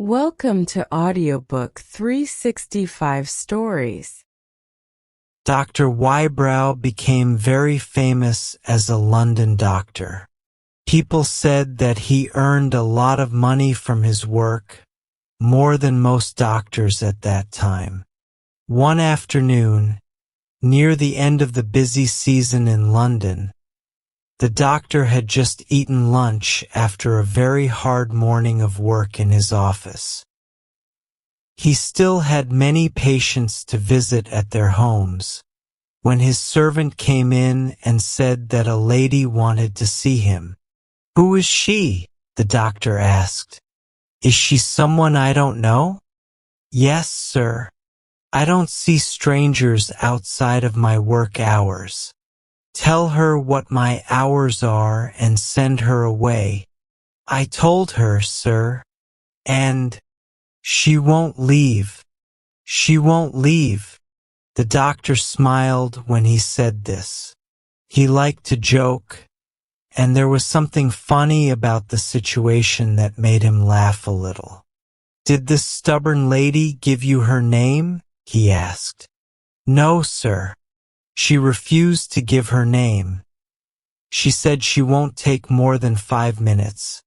Welcome to Audiobook 365 Stories. Dr. Wybrow became very famous as a London doctor. People said that he earned a lot of money from his work, more than most doctors at that time. One afternoon, near the end of the busy season in London, the doctor had just eaten lunch after a very hard morning of work in his office. He still had many patients to visit at their homes, when his servant came in and said that a lady wanted to see him. "Who is she?" the doctor asked. "Is she someone I don't know?" "Yes, sir. I don't see strangers outside of my work hours. Tell her what my hours are and send her away." "I told her, sir, and she won't leave. She won't leave." The doctor smiled when he said this. He liked to joke, and there was something funny about the situation that made him laugh a little. "Did this stubborn lady give you her name?" he asked. "No, sir. She refused to give her name. She said she won't take more than 5 minutes,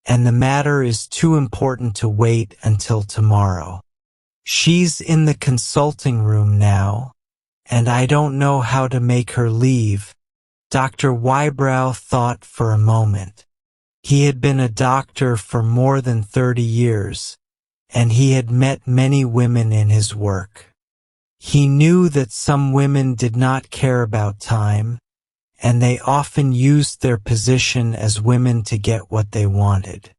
and the matter is too important to wait until tomorrow. She's in the consulting room now, and I don't know how to make her leave." Dr. Wybrow thought for a moment. He had been a doctor for more than 30 years, and he had met many women in his work. He knew that some women did not care about time, and they often used their position as women to get what they wanted.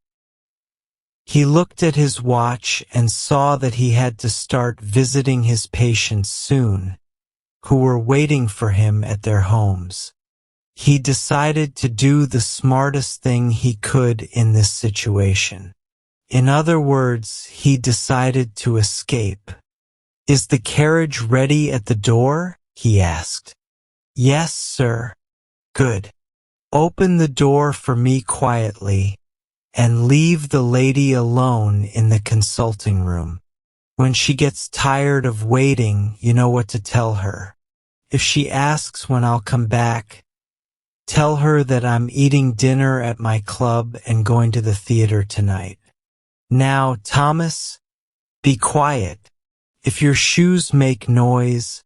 He looked at his watch and saw that he had to start visiting his patients soon, who were waiting for him at their homes. He decided to do the smartest thing he could in this situation. In other words, he decided to escape. "Is the carriage ready at the door?" he asked. "Yes, sir." "Good. Open the door for me quietly, and leave the lady alone in the consulting room. When she gets tired of waiting, you know what to tell her. If she asks when I'll come back, tell her that I'm eating dinner at my club and going to the theater tonight. Now, Thomas, be quiet. If your shoes make noise,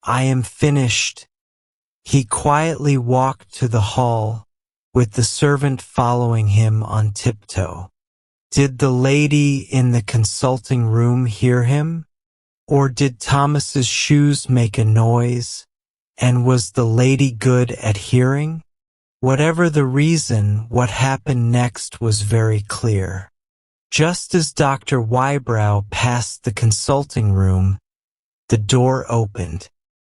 I am finished." He quietly walked to the hall, with the servant following him on tiptoe. Did the lady in the consulting room hear him? Or did Thomas's shoes make a noise? And was the lady good at hearing? Whatever the reason, what happened next was very clear. Just as Dr. Wybrow passed the consulting room, the door opened.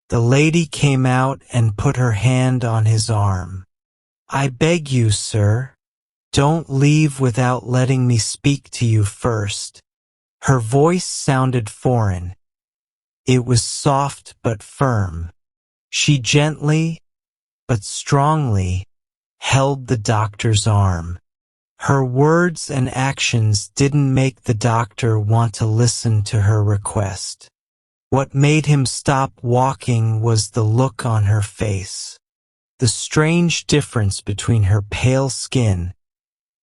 The lady came out and put her hand on his arm. "I beg you, sir, don't leave without letting me speak to you first." Her voice sounded foreign. It was soft but firm. She gently, but strongly, held the doctor's arm. Her words and actions didn't make the doctor want to listen to her request. What made him stop walking was the look on her face. The strange difference between her pale skin,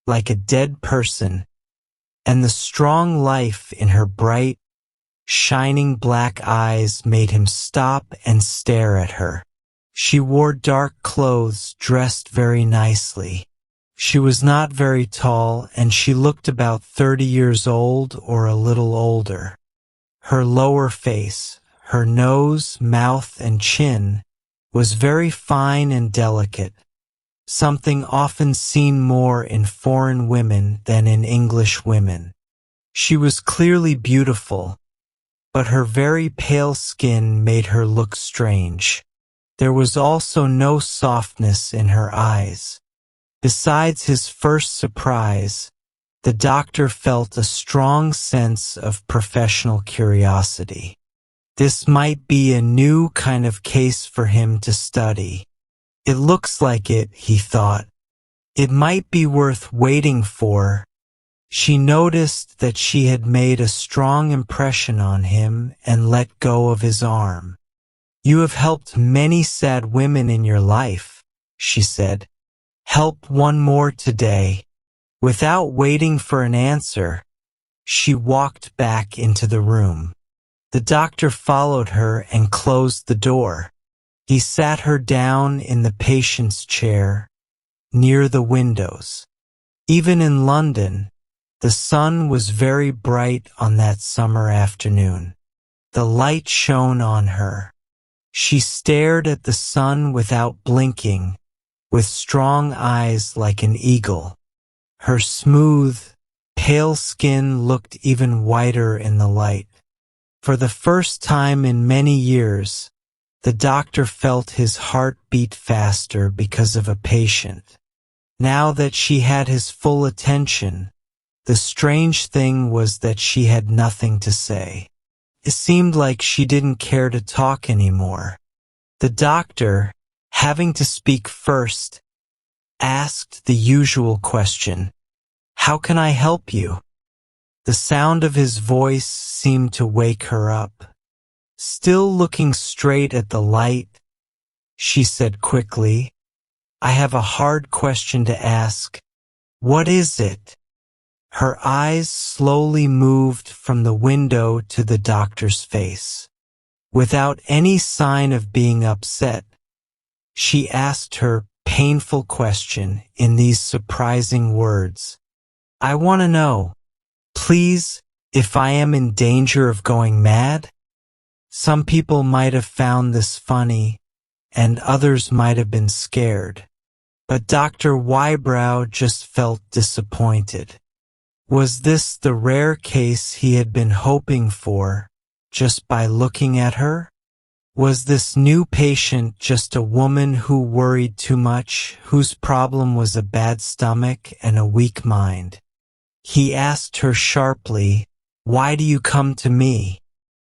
like a dead person, and the strong life in her bright, shining black eyes made him stop and stare at her. She wore dark clothes, dressed very nicely. She was not very tall, and she looked about 30 years old or a little older. Her lower face, her nose, mouth, and chin, was very fine and delicate, something often seen more in foreign women than in English women. She was clearly beautiful, but her very pale skin made her look strange. There was also no softness in her eyes. Besides his first surprise, the doctor felt a strong sense of professional curiosity. This might be a new kind of case for him to study. It looks like it, he thought. It might be worth waiting for. She noticed that she had made a strong impression on him and let go of his arm. "You have helped many sad women in your life," she said. "Help one more today." Without waiting for an answer, she walked back into the room. The doctor followed her and closed the door. He sat her down in the patient's chair, near the windows. Even in London, the sun was very bright on that summer afternoon. The light shone on her. She stared at the sun without blinking, with strong eyes like an eagle. Her smooth, pale skin looked even whiter in the light. For the first time in many years, the doctor felt his heart beat faster because of a patient. Now that she had his full attention, the strange thing was that she had nothing to say. It seemed like she didn't care to talk anymore. The doctor, having to speak first, asked the usual question, "How can I help you?" The sound of his voice seemed to wake her up. Still looking straight at the light, she said quickly, "I have a hard question to ask. What is it?" Her eyes slowly moved from the window to the doctor's face. Without any sign of being upset, she asked her painful question in these surprising words. "I want to know, please, if I am in danger of going mad?" Some people might have found this funny, and others might have been scared. But Dr. Wybrow just felt disappointed. Was this the rare case he had been hoping for, just by looking at her? Was this new patient just a woman who worried too much, whose problem was a bad stomach and a weak mind? He asked her sharply, "Why do you come to me?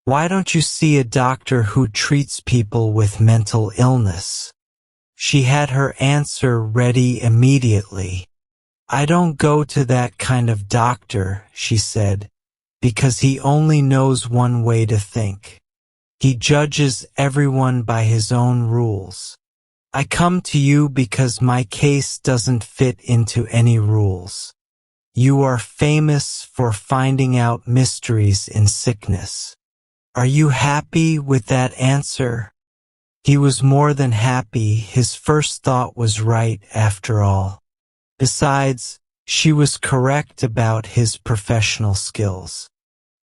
Why don't you see a doctor who treats people with mental illness?" She had her answer ready immediately. "I don't go to that kind of doctor," she said, "because he only knows one way to think. He judges everyone by his own rules. I come to you because my case doesn't fit into any rules. You are famous for finding out mysteries in sickness. Are you happy with that answer?" He was more than happy. His first thought was right after all. Besides, she was correct about his professional skills.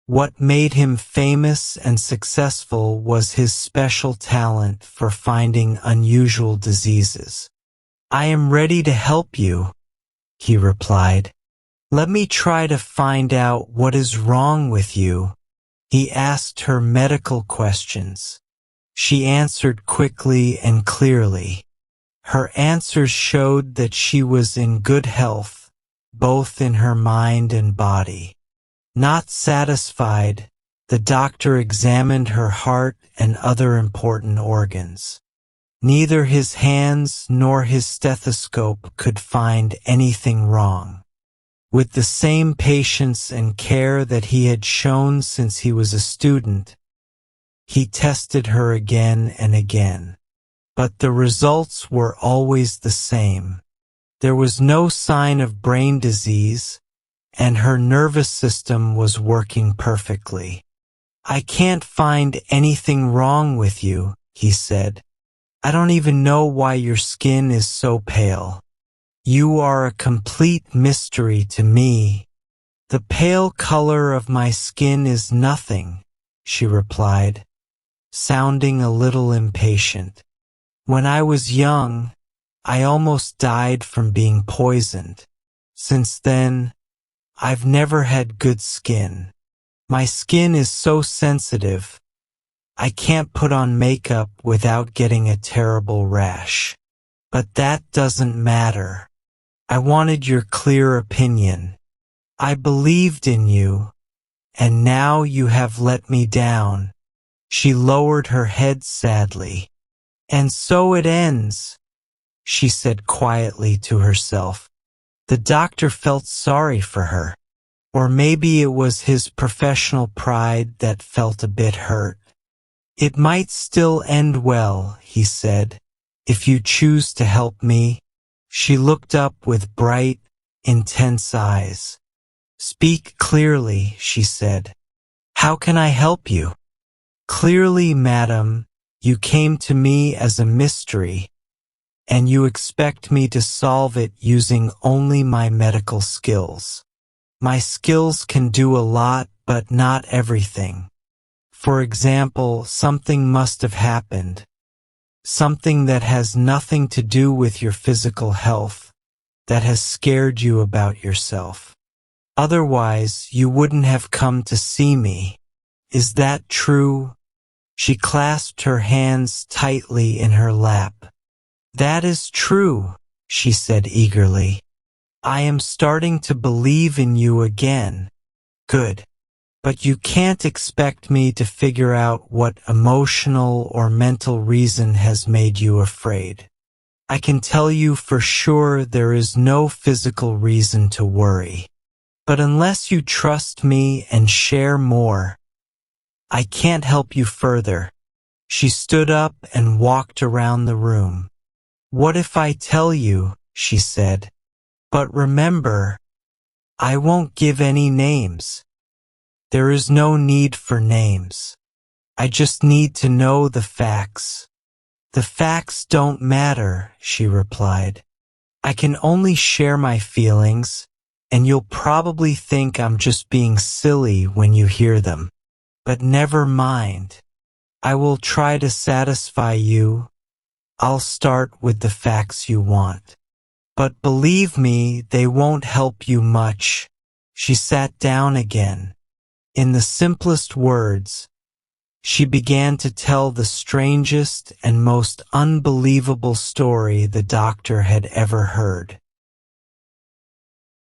What made him famous and successful was his special talent for finding unusual diseases. "I am ready to help you," he replied. "Let me try to find out what is wrong with you." He asked her medical questions. She answered quickly and clearly. Her answers showed that she was in good health, both in her mind and body. Not satisfied, the doctor examined her heart and other important organs. Neither his hands nor his stethoscope could find anything wrong. With the same patience and care that he had shown since he was a student, he tested her again and again. But the results were always the same. There was no sign of brain disease, and her nervous system was working perfectly. "I can't find anything wrong with you," he said. "I don't even know why your skin is so pale. You are a complete mystery to me." "The pale color of my skin is nothing," she replied, sounding a little impatient. "When I was young, I almost died from being poisoned. Since then, I've never had good skin. My skin is so sensitive, I can't put on makeup without getting a terrible rash. But that doesn't matter. I wanted your clear opinion. I believed in you, and now you have let me down." She lowered her head sadly. "And so it ends," she said quietly to herself. The doctor felt sorry for her. Or maybe it was his professional pride that felt a bit hurt. "It might still end well," he said, "if you choose to help me." She looked up with bright, intense eyes. "Speak clearly," she said. "How can I help you?" "Clearly, madam, you came to me as a mystery, and you expect me to solve it using only my medical skills. My skills can do a lot, but not everything. For example, something must have happened, something that has nothing to do with your physical health, that has scared you about yourself. Otherwise, you wouldn't have come to see me. Is that true?" She clasped her hands tightly in her lap. "That is true," she said eagerly. "I am starting to believe in you again." "Good. But you can't expect me to figure out what emotional or mental reason has made you afraid. I can tell you for sure there is no physical reason to worry. But unless you trust me and share more, I can't help you further." She stood up and walked around the room. "What if I tell you?" she said. "But remember, I won't give any names. There is no need for names. I just need to know the facts." "The facts don't matter," she replied. "I can only share my feelings, and you'll probably think I'm just being silly when you hear them. But never mind. I will try to satisfy you. I'll start with the facts you want. But believe me, they won't help you much." She sat down again. In the simplest words, she began to tell the strangest and most unbelievable story the doctor had ever heard.